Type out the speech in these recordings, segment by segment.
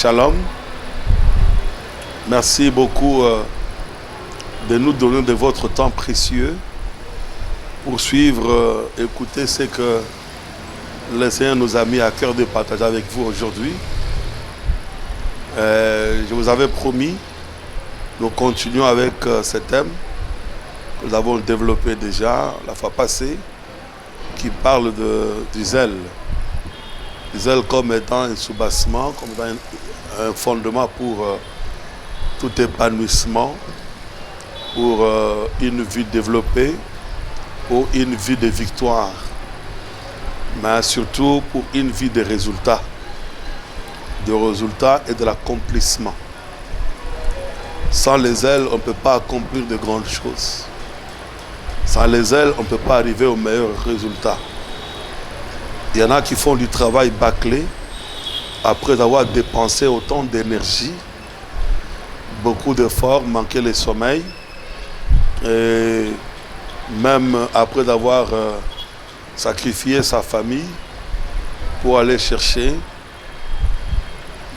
Shalom. Merci beaucoup de nous donner de votre temps précieux pour suivre, écouter ce que le Seigneur nous a mis à cœur de partager avec vous aujourd'hui. Je vous avais promis, nous continuons avec ce thème que nous avons développé déjà la fois passée, qui parle du zèle. Le zèle comme étant un soubassement, comme étant un fondement pour tout épanouissement, pour une vie développée, pour une vie de victoire, mais surtout pour une vie de résultats et de l'accomplissement. Sans les ailes, on ne peut pas accomplir de grandes choses. Sans les ailes, on ne peut pas arriver aux meilleurs résultats. Il y en a qui font du travail bâclé après avoir dépensé autant d'énergie, beaucoup d'efforts, manqué le sommeil, et même après avoir sacrifié sa famille pour aller chercher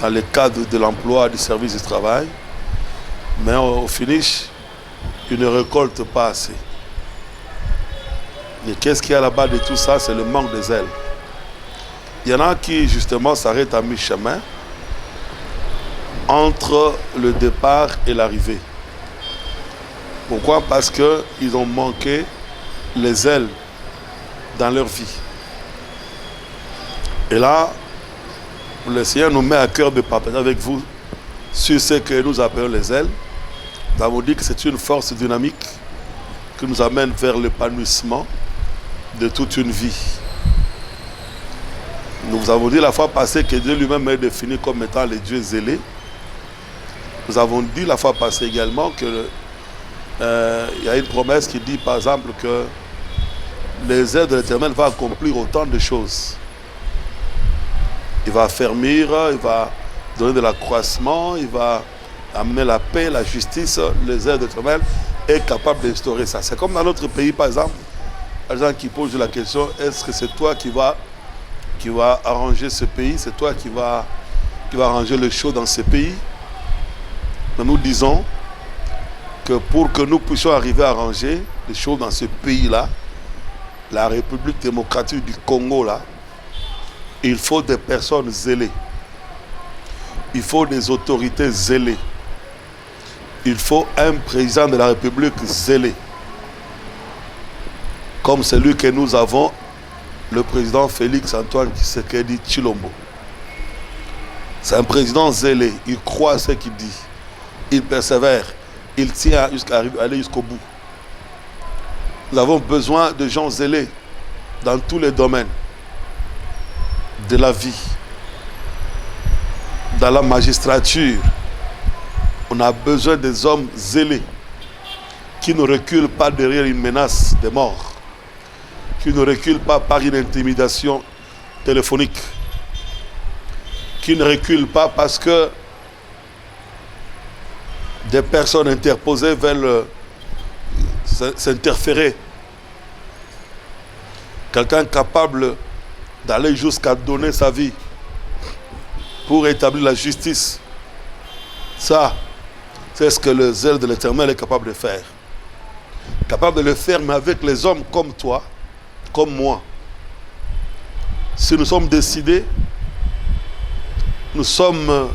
dans le cadre de l'emploi, du service du travail, mais au finish, il ne récolte pas assez. Et qu'est-ce qu'il y a là-bas de tout ça? C'est le manque des ailes. Il y en a qui justement s'arrêtent à mi-chemin entre le départ et l'arrivée. Pourquoi? Parce qu'ils ont manqué les ailes dans leur vie. Et là, le Seigneur nous met à cœur de partager avec vous sur ce que nous appelons les ailes. Nous avons dit que c'est une force dynamique qui nous amène vers l'épanouissement de toute une vie. Nous avons dit la fois passée que Dieu lui-même est défini comme étant le Dieu zélé. Nous avons dit la fois passée également que il y a une promesse qui dit par exemple que les ailes de l'Éternel vont accomplir autant de choses. Il va affermir, il va donner de l'accroissement, il va amener la paix, la justice. Les ailes de l'Éternel est capable d'instaurer ça. C'est comme dans notre pays par exemple, les gens qui posent la question, est-ce que c'est toi qui va arranger ce pays, c'est toi qui va arranger le show dans ce pays? Mais nous disons que pour que nous puissions arriver à arranger les choses dans ce pays-là, la République démocratique du Congo, là, il faut des personnes zélées. Il faut des autorités zélées. Il faut un président de la République zélé. Comme celui que nous avons, le président Félix Antoine Tshisekedi Tshilombo. C'est un président zélé. Il croit à ce qu'il dit. Il persévère. Il tient jusqu'à aller jusqu'au bout. Nous avons besoin de gens zélés dans tous les domaines de la vie. Dans la magistrature, on a besoin des hommes zélés qui ne reculent pas derrière une menace de mort, qui ne reculent pas par une intimidation téléphonique, qui ne reculent pas parce que des personnes interposées veulent s'interférer. Quelqu'un capable d'aller jusqu'à donner sa vie pour établir la justice. Ça, c'est ce que le zèle de l'Éternel est capable de faire. Capable de le faire, mais avec les hommes comme toi, comme moi. Si nous sommes décidés, nous sommes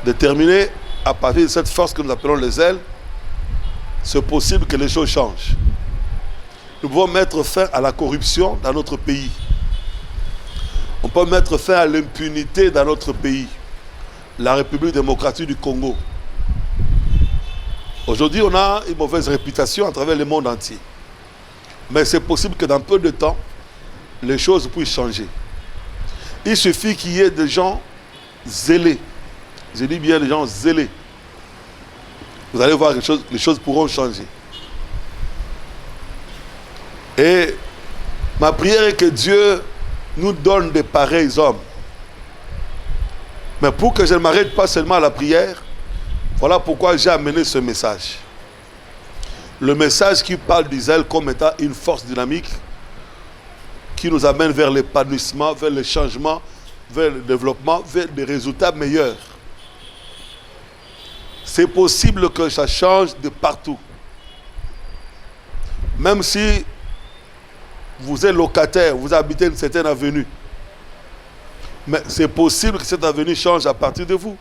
déterminés à partir de cette force que nous appelons les ailes, c'est possible que les choses changent. Nous pouvons mettre fin à la corruption dans notre pays. On peut mettre fin à l'impunité dans notre pays, la République démocratique du Congo. Aujourd'hui, on a une mauvaise réputation à travers le monde entier. Mais c'est possible que dans peu de temps, les choses puissent changer. Il suffit qu'il y ait des gens zélés. Je dis bien des gens zélés. Vous allez voir que les choses pourront changer. Et ma prière est que Dieu nous donne de pareils hommes. Mais pour que je ne m'arrête pas seulement à la prière, voilà pourquoi j'ai amené ce message. Le message qui parle du zèle comme étant une force dynamique qui nous amène vers l'épanouissement, vers le changement, vers le développement, vers des résultats meilleurs. c'est possible que ça change de partout. Même si vous êtes locataire, vous habitez une certaine avenue, mais c'est possible que cette avenue change à partir de vous.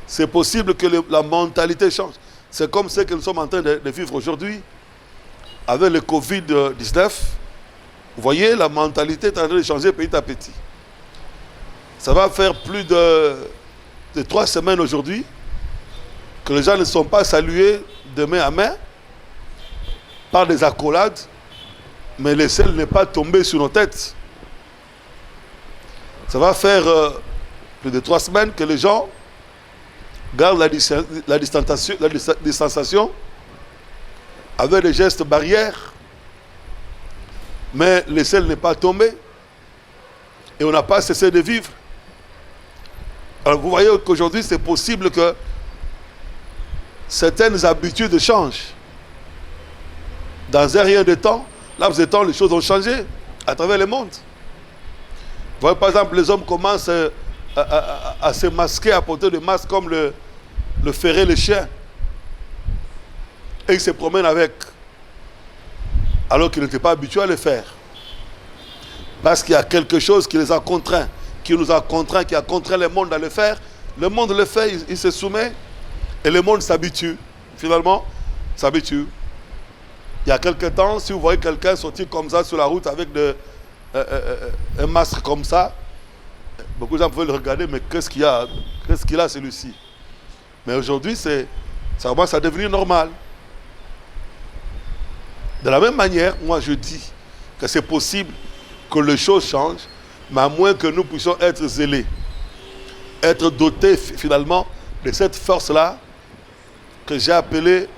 C'est possible que la mentalité change. C'est comme ce que nous sommes en train de vivre aujourd'hui avec le Covid-19. Vous voyez, la mentalité est en train de changer petit à petit. Ça va faire plus de 3 semaines aujourd'hui que les gens ne sont pas salués de main à main par des accolades, mais le ciel n'est pas tombé sur nos têtes. Ça va faire plus de 3 semaines que les gens gardent la distanciation avec des gestes barrières, mais le ciel n'est pas tombé et on n'a pas cessé de vivre. Alors vous voyez qu'aujourd'hui c'est possible que certaines habitudes changent. Dans un rien de temps, laps de temps, les choses ont changé à travers le monde. Vous voyez par exemple, les hommes commencent à se masquer, à porter des masques comme le ferait le chien. Et ils se promènent avec, alors qu'ils n'étaient pas habitués à le faire. Parce qu'il y a quelque chose qui les a contraints, qui nous a contraints, qui a contraint le monde à le faire. Le monde le fait, il se soumet, et le monde s'habitue. Finalement, s'habitue. Il y a quelque temps, si vous voyez quelqu'un sortir comme ça sur la route avec un masque comme ça, beaucoup de gens peuvent le regarder, mais qu'est-ce qu'il a celui-ci? Mais aujourd'hui, ça commence à devenir normal. De la même manière, moi je dis que c'est possible que les choses changent, mais à moins que nous puissions être zélés, être dotés finalement de cette force-là que j'ai appelée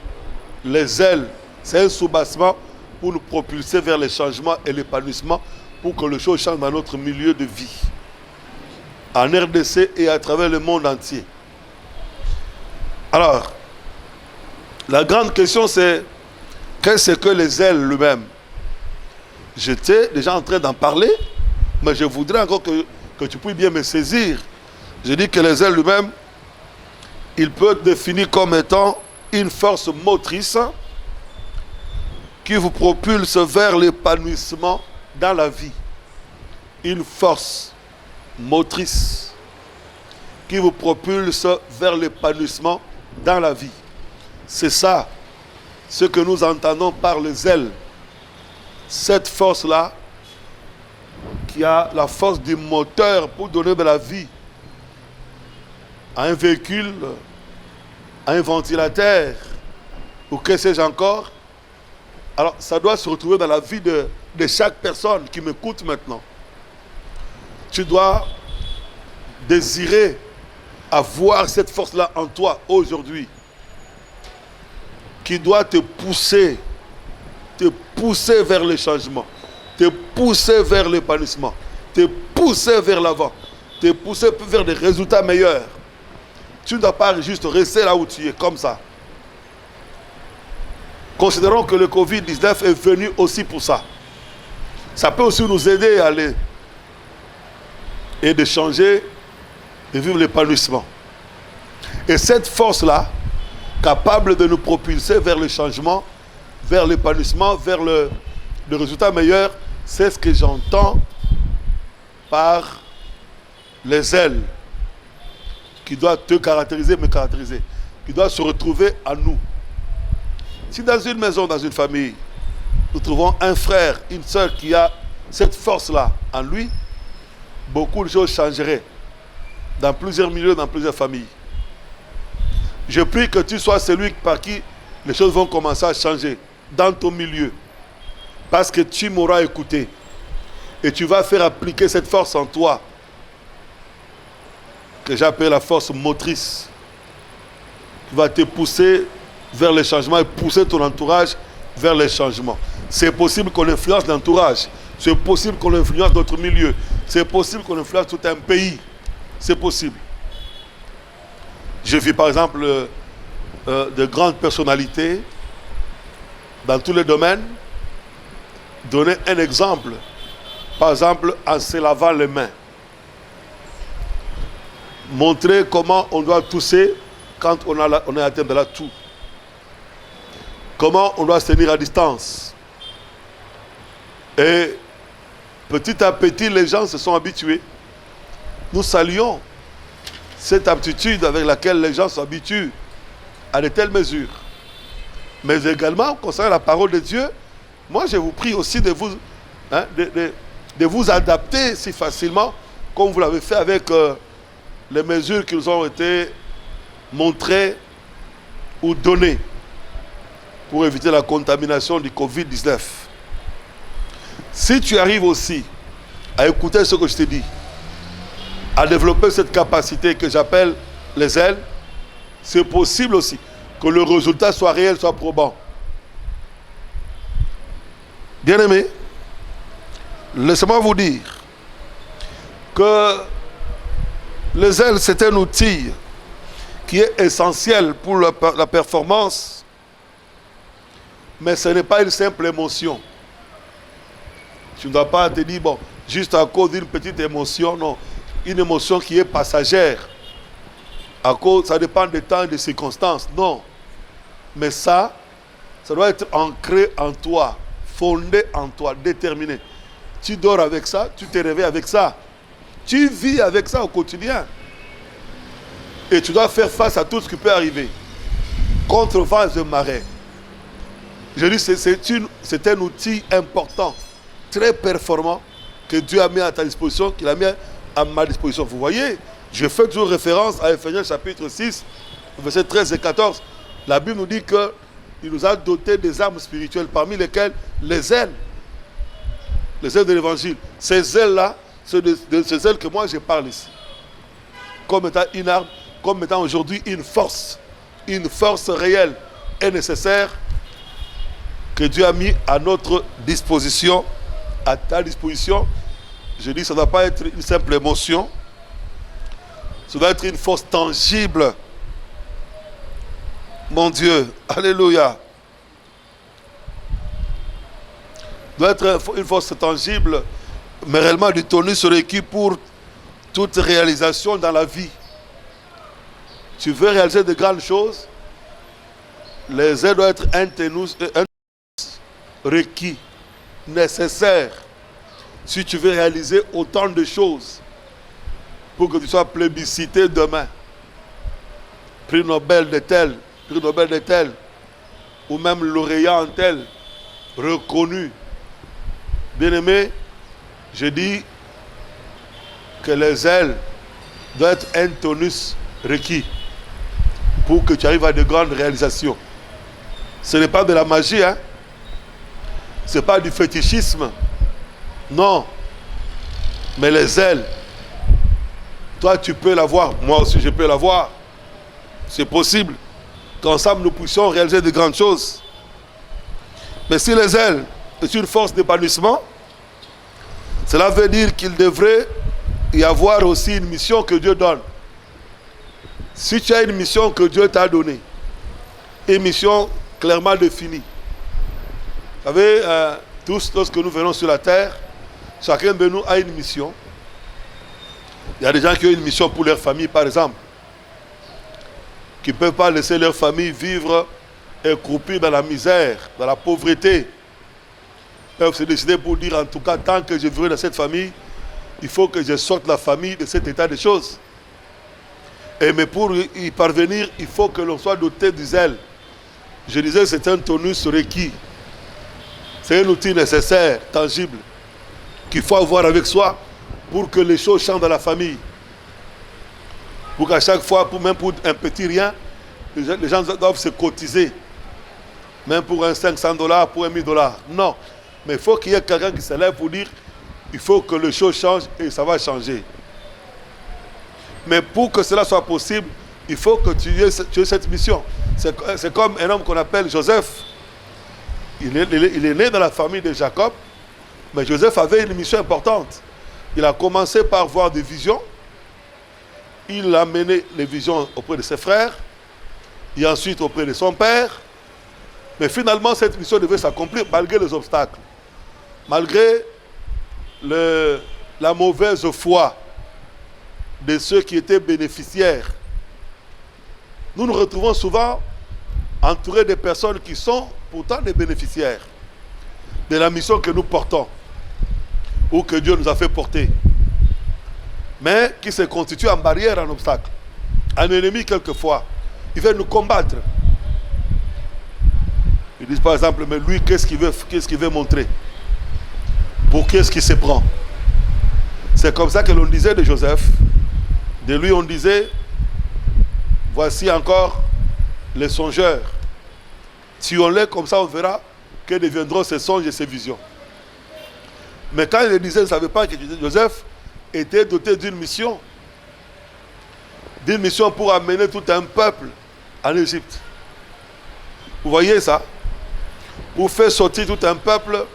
les ailes. C'est un soubassement pour nous propulser vers le changement et l'épanouissement, pour que les choses changent dans notre milieu de vie, en RDC et à travers le monde entier. Alors, la grande question c'est, qu'est-ce que les ailes lui-même? J'étais déjà en train d'en parler, mais je voudrais encore que tu puisses bien me saisir. Je dis que les ailes lui-même, il peut être défini comme étant une force motrice qui vous propulse vers l'épanouissement dans la vie. Une force motrice qui vous propulse vers l'épanouissement dans la vie. C'est ça, ce que nous entendons par les ailes. Cette force-là, qui a la force du moteur pour donner de la vie à un véhicule, à un ventilateur, ou que sais-je encore. Alors, ça doit se retrouver dans la vie de chaque personne qui m'écoute maintenant. Tu dois désirer avoir cette force-là en toi aujourd'hui, qui doit te pousser vers le changement, te pousser vers l'épanouissement, te pousser vers l'avant, te pousser vers des résultats meilleurs. Tu ne dois pas juste rester là où tu es, comme ça. Considérons que le Covid-19 est venu aussi pour ça. Ça peut aussi nous aider à aller et de changer, de vivre l'épanouissement. Et cette force-là, capable de nous propulser vers le changement, vers l'épanouissement, vers le résultat meilleur, c'est ce que j'entends par les ailes qui doivent te caractériser, me caractériser, qui doivent se retrouver à nous. Si dans une maison, dans une famille, nous trouvons un frère, une sœur qui a cette force-là en lui, beaucoup de choses changeraient dans plusieurs milieux, dans plusieurs familles. Je prie que tu sois celui par qui les choses vont commencer à changer dans ton milieu, parce que tu m'auras écouté et tu vas faire appliquer cette force en toi que j'appelle la force motrice, qui va te pousser vers les changements et pousser ton entourage vers les changements. C'est possible qu'on influence l'entourage, c'est possible qu'on influence notre milieu, c'est possible qu'on influence tout un pays, c'est possible. Je vis par exemple de grandes personnalités dans tous les domaines donner un exemple, par exemple en se lavant les mains, montrer comment on doit tousser quand on est atteint de là tout. Comment on doit se tenir à distance. Et petit à petit, les gens se sont habitués. Nous saluons cette aptitude avec laquelle les gens s'habituent à de telles mesures. Mais également, concernant la parole de Dieu, moi je vous prie aussi de vous, de vous adapter si facilement, comme vous l'avez fait avec les mesures qui nous ont été montrées ou données pour éviter la contamination du Covid-19. Si tu arrives aussi à écouter ce que je t'ai dit, à développer cette capacité que j'appelle les ailes, c'est possible aussi que le résultat soit réel, soit probant. Bien-aimés, laissez-moi vous dire que les ailes, c'est un outil qui est essentiel pour la performance, mais ce n'est pas une simple émotion. Tu ne dois pas te dire, bon, juste à cause d'une petite émotion, non. Une émotion qui est passagère. À cause, ça dépend des temps et des circonstances, non. Mais ça doit être ancré en toi, fondé en toi, déterminé. Tu dors avec ça, tu te réveilles avec ça. Tu vis avec ça au quotidien. Et tu dois faire face à tout ce qui peut arriver. Contre vents et marées. Je dis, c'est un outil important, très performant, que Dieu a mis à ta disposition, qu'il a mis à ma disposition. Vous voyez, je fais toujours référence à Éphésiens chapitre 6, versets 13 et 14. La Bible nous dit qu'il nous a doté des armes spirituelles, parmi lesquelles les ailes de l'évangile. Ces ailes-là, c'est de ces ailes que moi je parle ici. Comme étant une arme, comme étant aujourd'hui une force réelle et nécessaire que Dieu a mis à notre disposition, à ta disposition. Je dis, ça ne doit pas être une simple émotion, ça doit être une force tangible. Mon Dieu, alléluia. Doit être une force tangible, mais réellement du tonus requis pour toute réalisation dans la vie. Tu veux réaliser de grandes choses, les ailes doivent être un tonus requis, nécessaire. Si tu veux réaliser autant de choses pour que tu sois plébiscité demain, prix Nobel de tel, ou même lauréat en tel, reconnu. Bien-aimé, je dis que les ailes doivent être un tonus requis pour que tu arrives à de grandes réalisations. Ce n'est pas de la magie, hein? Ce n'est pas du fétichisme. Non. Mais les ailes, toi tu peux l'avoir, moi aussi je peux l'avoir. C'est possible qu'ensemble nous puissions réaliser de grandes choses. Mais si les ailes est une force d'épanouissement, cela veut dire qu'il devrait y avoir aussi une mission que Dieu donne. Si tu as une mission que Dieu t'a donnée, une mission clairement définie. Vous savez, tous lorsque nous venons sur la terre, chacun de nous a une mission. Il y a des gens qui ont une mission pour leur famille, par exemple, qui ne peuvent pas laisser leur famille vivre et croupir dans la misère, dans la pauvreté. Ils peuvent se décider pour dire, en tout cas, tant que je vivrai dans cette famille, il faut que je sorte la famille de cet état de choses. Mais pour y parvenir, il faut que l'on soit doté du zèle. Je disais, c'est un tonus requis. C'est un outil nécessaire, tangible, qu'il faut avoir avec soi pour que les choses changent dans la famille. Pour qu'à chaque fois, même pour un petit rien, les gens doivent se cotiser. Même pour un $500, pour un $1000. Non. Mais il faut qu'il y ait quelqu'un qui se lève pour dire il faut que les choses changent et ça va changer. Mais pour que cela soit possible, il faut que tu aies cette mission. C'est comme un homme qu'on appelle Joseph. Il est né dans la famille de Jacob, mais Joseph avait une mission importante. Il a commencé par voir des visions. Il a mené les visions auprès de ses frères, et ensuite auprès de son père. Mais finalement, cette mission devait s'accomplir malgré les obstacles, malgré la mauvaise foi de ceux qui étaient bénéficiaires. nous nous retrouvons souvent entourés de personnes qui sont pourtant des bénéficiaires de la mission que nous portons ou que Dieu nous a fait porter, mais qui se constituent en barrière, en obstacle, un ennemi quelquefois. Il veut nous combattre. Ils disent par exemple, mais lui, qu'est-ce qu'il veut montrer? Pour qu'est-ce qu'il se prend? C'est comme ça que l'on disait de Joseph. De lui, on disait, voici encore les songeurs. Tuons-les, comme ça on verra que deviendront ces songes et ces visions. Mais quand il le disait, il ne savait pas que Joseph était doté d'une mission. D'une mission pour amener tout un peuple en Égypte. Vous voyez ça? Pour faire sortir tout un peuple,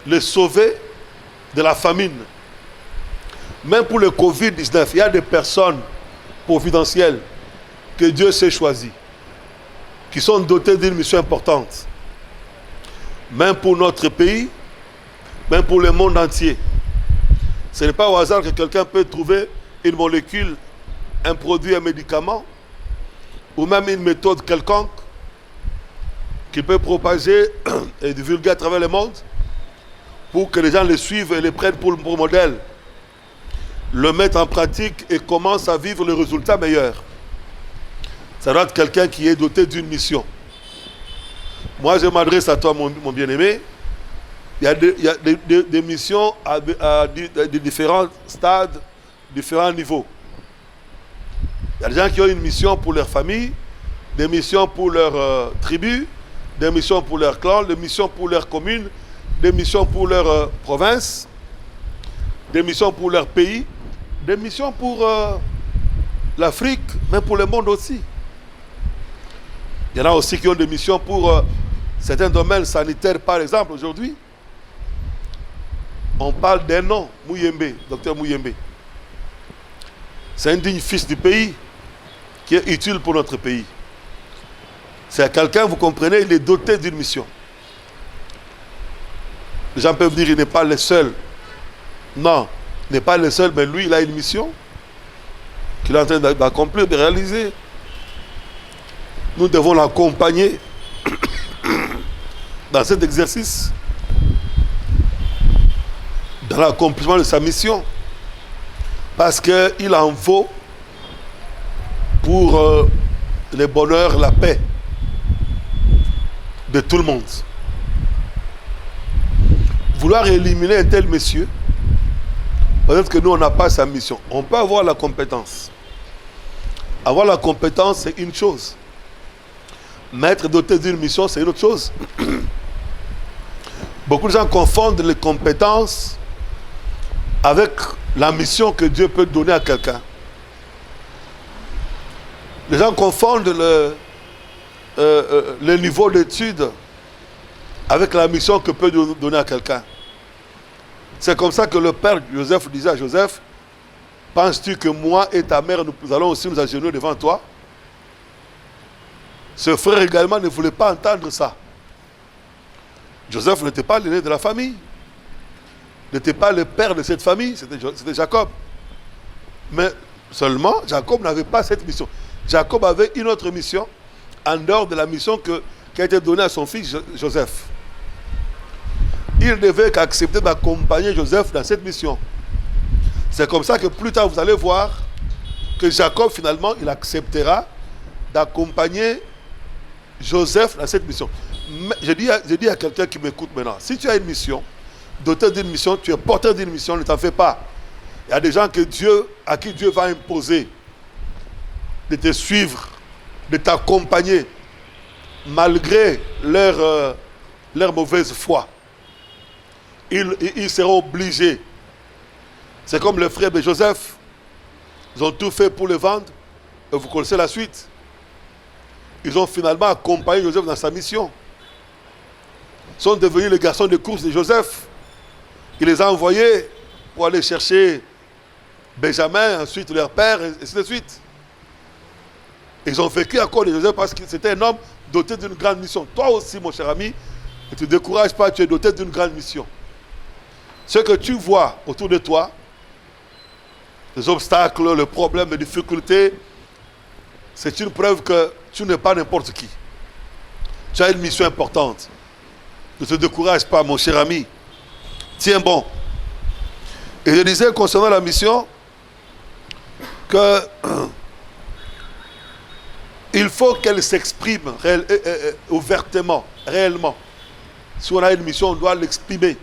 le sauver de la famine. Même pour le Covid-19, il y a des personnes providentielles que Dieu s'est choisies, qui sont dotées d'une mission importante. Même pour notre pays, même pour le monde entier. Ce n'est pas au hasard que quelqu'un peut trouver une molécule, un produit, un médicament, ou même une méthode quelconque qui peut propager et divulguer à travers le monde pour que les gens le suivent et le prennent pour modèle, le mettent en pratique et commencent à vivre le résultat meilleur. Ça doit être quelqu'un qui est doté d'une mission. Moi, je m'adresse à toi, mon bien-aimé. Il y a des missions à différents stades, différents niveaux. Il y a des gens qui ont une mission pour leur famille, des missions pour leur tribu, des missions pour leur clan, des missions pour leur commune, des missions pour leur province, des missions pour leur pays, des missions pour l'Afrique, mais pour le monde aussi. Il y en a aussi qui ont des missions pour certains domaines sanitaires, par exemple, aujourd'hui. On parle d'un nom, Mouyembe, docteur Mouyembe. C'est un digne fils du pays qui est utile pour notre pays. C'est quelqu'un, vous comprenez, il est doté d'une mission. Les gens peuvent dire qu'il n'est pas le seul. Non, il n'est pas le seul, mais lui, il a une mission qu'il est en train d'accomplir, de réaliser. Nous devons l'accompagner dans cet exercice, dans l'accomplissement de sa mission, parce qu'il en vaut pour le bonheur, la paix de tout le monde. Vouloir éliminer un tel monsieur, peut-être que nous, on n'a pas sa mission. On peut avoir la compétence. Avoir la compétence, c'est une chose. Mais être doté d'une mission, c'est une autre chose. Beaucoup de gens confondent les compétences avec la mission que Dieu peut donner à quelqu'un. Les gens confondent le niveau d'études avec la mission que peut donner à quelqu'un. C'est comme ça que le père Joseph disait à Joseph, penses-tu que moi et ta mère, nous allons aussi nous agenouiller devant toi? Ce frère également ne voulait pas entendre ça. Joseph n'était pas l'aîné de la famille. N'était pas le père de cette famille, c'était Jacob. Mais seulement, Jacob n'avait pas cette mission. Jacob avait une autre mission, en dehors de la mission qui a été donnée à son fils Joseph. Il devait accepter d'accompagner Joseph dans cette mission. C'est comme ça que plus tard, vous allez voir que Jacob, finalement, il acceptera d'accompagner Joseph dans cette mission. Mais je dis à quelqu'un qui m'écoute maintenant, si tu as une mission, doté d'une mission, tu es porteur d'une mission, ne t'en fais pas. Il y a des gens à qui Dieu va imposer de te suivre, de t'accompagner, malgré leur mauvaise foi. Ils seront obligés. C'est comme les frères de Joseph. Ils ont tout fait pour le vendre. Et vous connaissez la suite. Ils ont finalement accompagné Joseph dans sa mission. Ils sont devenus les garçons de course de Joseph. Il les a envoyés pour aller chercher Benjamin, ensuite leur père, et ainsi de suite. Ils ont vécu à cause de Joseph parce que c'était un homme doté d'une grande mission. Toi aussi, mon cher ami, ne te décourage pas, tu es doté d'une grande mission. Ce que tu vois autour de toi, les obstacles, les problèmes, les difficultés, c'est une preuve que tu n'es pas n'importe qui. Tu as une mission importante. Ne te décourage pas, mon cher ami. Tiens bon. Et je disais concernant la mission que il faut qu'elle s'exprime ouvertement, réellement. Si on a une mission, on doit l'exprimer.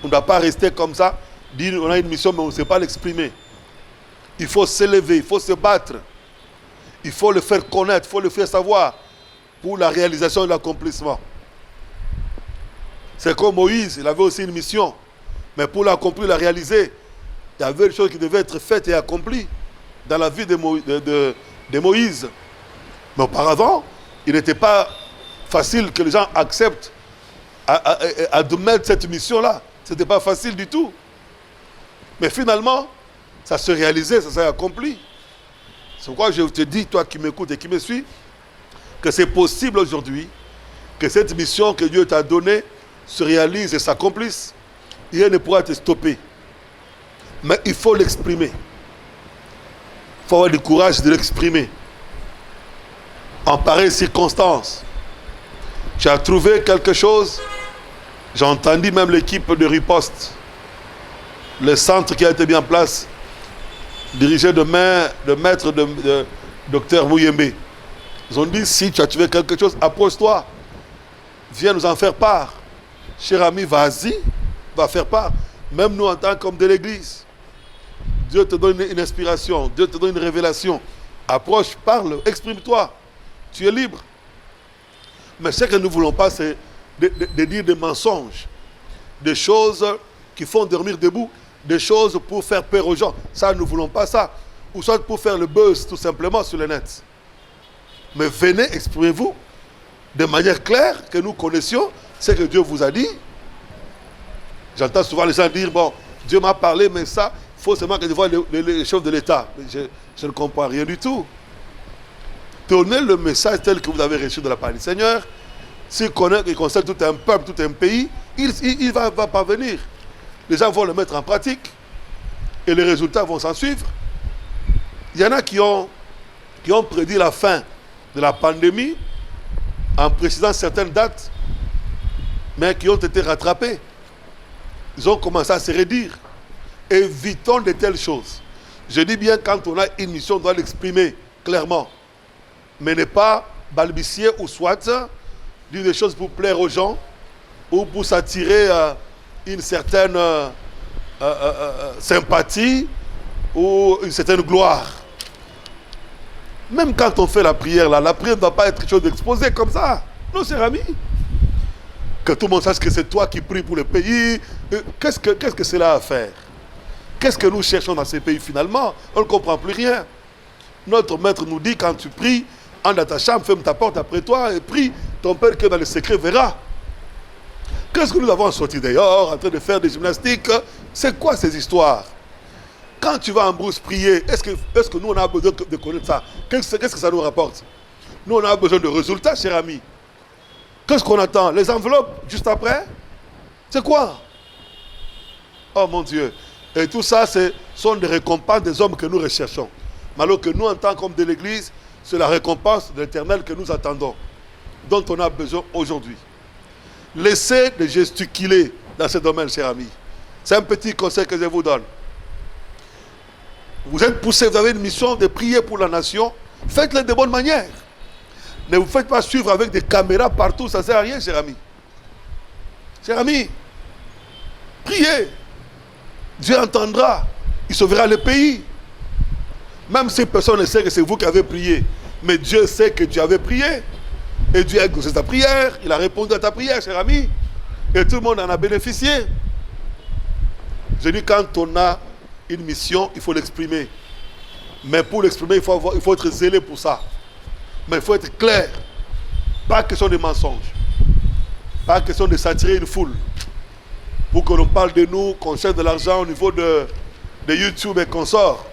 On ne doit pas rester comme ça, dire on a une mission, mais on ne sait pas l'exprimer. Il faut s'élever, il faut se battre. Il faut le faire connaître, il faut le faire savoir pour la réalisation et l'accomplissement. C'est comme Moïse, il avait aussi une mission. Mais pour l'accomplir, la réaliser, il y avait des choses qui devaient être faites et accomplies dans la vie de Moïse. Mais auparavant, il n'était pas facile que les gens acceptent à admettre cette mission-là. Ce n'était pas facile du tout. Mais finalement, ça se réalisait, ça s'est accompli. C'est pourquoi je te dis, toi qui m'écoutes et qui me suis, que c'est possible aujourd'hui que cette mission que Dieu t'a donnée se réalise et s'accomplisse. Rien ne pourra te stopper. Mais il faut l'exprimer. Il faut avoir le courage de l'exprimer. En pareille circonstance, tu as trouvé quelque chose. J'ai entendu même l'équipe de riposte, le centre qui a été mis en place, dirigé de maître de docteur Mouyembe. Ils ont dit, si tu as trouvé quelque chose, approche-toi. Viens nous en faire part. Cher ami, vas-y, va faire part. Même nous en tant qu'hommes de l'église. Dieu te donne une inspiration, Dieu te donne une révélation. Approche, parle, exprime-toi. Tu es libre. Mais ce que nous ne voulons pas, c'est de dire des mensonges, des choses qui font dormir debout, des choses pour faire peur aux gens. Ça, nous ne voulons pas ça. Ou soit pour faire le buzz, tout simplement, sur le net. Mais venez, exprimez-vous de manière claire, que nous connaissions ce que Dieu vous a dit. J'entends souvent les gens dire, bon, Dieu m'a parlé, mais ça, il faut seulement que je voie les chefs de l'État. Je ne comprends rien du tout. Donnez le message tel que vous avez reçu de la part du Seigneur. S'il connaît, il concerne tout un peuple, tout un pays, il va parvenir. Les gens vont le mettre en pratique et les résultats vont s'en suivre. Il y en a qui ont prédit la fin de la pandémie en précisant certaines dates, mais qui ont été rattrapés. Ils ont commencé à se redire. Évitons de telles choses. Je dis bien, quand on a une mission, on doit l'exprimer clairement. Mais ne pas balbutier ou soit dire des choses pour plaire aux gens ou pour s'attirer une certaine sympathie ou une certaine gloire. Même quand on fait la prière, là, la prière ne doit pas être quelque chose d'exposé comme ça. Non, cher ami. Que tout le monde sache que c'est toi qui pries pour le pays. Qu'est-ce que cela a à faire? Qu'est-ce que nous cherchons dans ces pays finalement? On ne comprend plus rien. Notre maître nous dit, quand tu pries, entre dans ta chambre, ferme ta porte après toi et prie. Ton Père qui est dans le secret verra. Qu'est-ce que nous avons sorti dehors, en train de faire des gymnastiques? C'est quoi ces histoires? Quand tu vas en brousse prier, est-ce que nous on a besoin de connaître ça? Qu'est-ce que ça nous rapporte? Nous on a besoin de résultats, cher ami. Qu'est-ce qu'on attend? Les enveloppes juste après? C'est quoi? Oh mon Dieu. Et tout ça, sont des récompenses des hommes que nous recherchons. Mais alors que nous, en tant qu'hommes de l'Église, c'est la récompense de l'Éternel que nous attendons, dont on a besoin aujourd'hui. Laissez de gesticuler dans ce domaine, cher ami. C'est un petit conseil que je vous donne. Vous êtes poussés, vous avez une mission de prier pour la nation. Faites-le de bonne manière. Ne vous faites pas suivre avec des caméras partout, ça ne sert à rien, cher ami. Cher ami, priez. Dieu entendra. Il sauvera le pays. Même si personne ne sait que c'est vous qui avez prié. Mais Dieu sait que tu avais prié. Et Dieu a exaucé ta prière. Il a répondu à ta prière, cher ami. Et tout le monde en a bénéficié. Je dis, quand on a une mission, il faut l'exprimer. Mais pour l'exprimer, il faut être zélé pour ça. Mais il faut être clair. Pas question de mensonges. Pas question de s'attirer une foule. Pour que l'on parle de nous, qu'on cherche de l'argent au niveau de YouTube et consorts.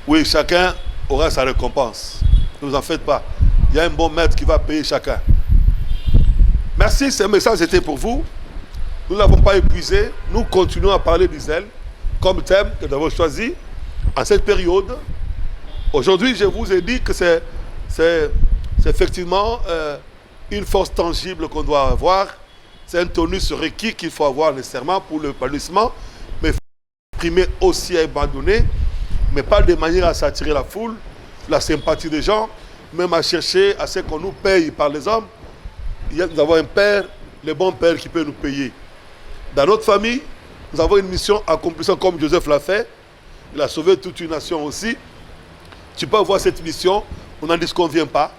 Oui, chacun aura sa récompense. Ne vous en faites pas. Il y a un bon maître qui va payer chacun. Merci, ce message était pour vous. Nous ne l'avons pas épuisé. Nous continuons à parler du zèle comme thème que nous avons choisi en cette période Aujourd'hui, je vous ai dit que c'est effectivement une force tangible qu'on doit avoir. C'est un tonus requis qu'il faut avoir nécessairement pour l'épanouissement, mais il faut exprimer aussi à un moment donné, mais pas de manière à s'attirer la foule, la sympathie des gens, même à chercher à ce qu'on nous paye par les hommes. Nous avons un père, le bon père qui peut nous payer. Dans notre famille, nous avons une mission accomplissant comme Joseph l'a fait. Il a sauvé toute une nation aussi. Tu peux avoir cette mission, on n'en disconvient pas.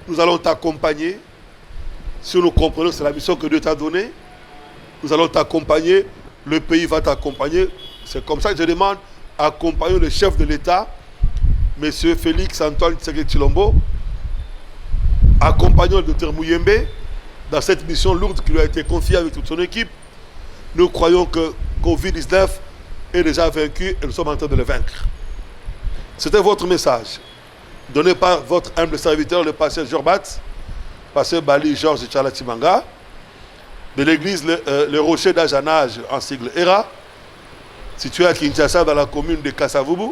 Nous allons t'accompagner. Si nous comprenons que c'est la mission que Dieu t'a donnée, nous allons t'accompagner, le pays va t'accompagner. C'est comme ça que je demande, accompagner le chef de l'État, M. Félix Antoine Tshisekedi Tshilombo, accompagnons le Dr Muyembe dans cette mission lourde qui lui a été confiée avec toute son équipe. Nous croyons que Covid-19 est déjà vaincu et nous sommes en train de le vaincre. C'était votre message, donné par votre humble serviteur, le pasteur Jorbat, pasteur Bali Georges Tchalatimanga, de l'église le Rocher d'Ajanage, en sigle ERA, situé à Kinshasa dans la commune de Kasavubu,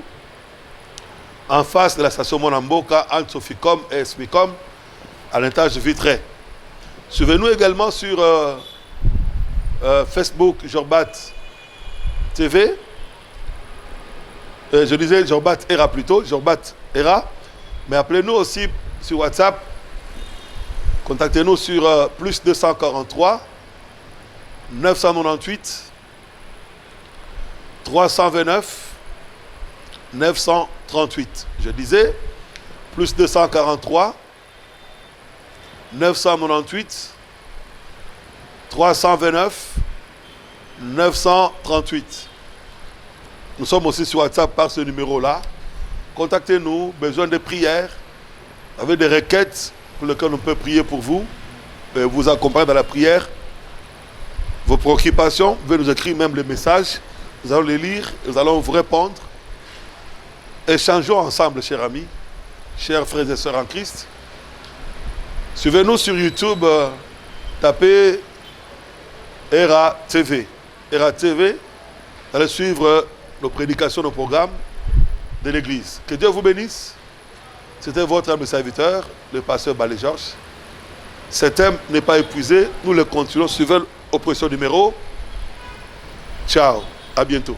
en face de la station Monamboka, entre Soficom et Smicom, à l'étage Vitré. Suivez-nous également sur Facebook, Jorbat TV. Je disais Jorbat ERA plutôt, Jorbat ERA. Mais appelez-nous aussi sur WhatsApp. Contactez-nous sur plus 243 998 329 938. Je disais plus 243 998 329 938. Nous sommes aussi sur WhatsApp par ce numéro-là. Contactez-nous, besoin de prières, avec des requêtes pour lesquelles on peut prier pour vous, et vous accompagner dans la prière. Vos préoccupations, vous pouvez nous écrire même les messages. Nous allons les lire, nous allons vous répondre. Échangeons ensemble, chers amis, chers frères et sœurs en Christ. Suivez-nous sur YouTube, tapez ERA TV. ERA TV, allez suivre nos prédications, nos programmes de l'Église. Que Dieu vous bénisse. C'était votre humble serviteur, le pasteur Balé Georges. Ce thème n'est pas épuisé. Nous le continuons. Suivez au prochain numéro. Ciao. À bientôt.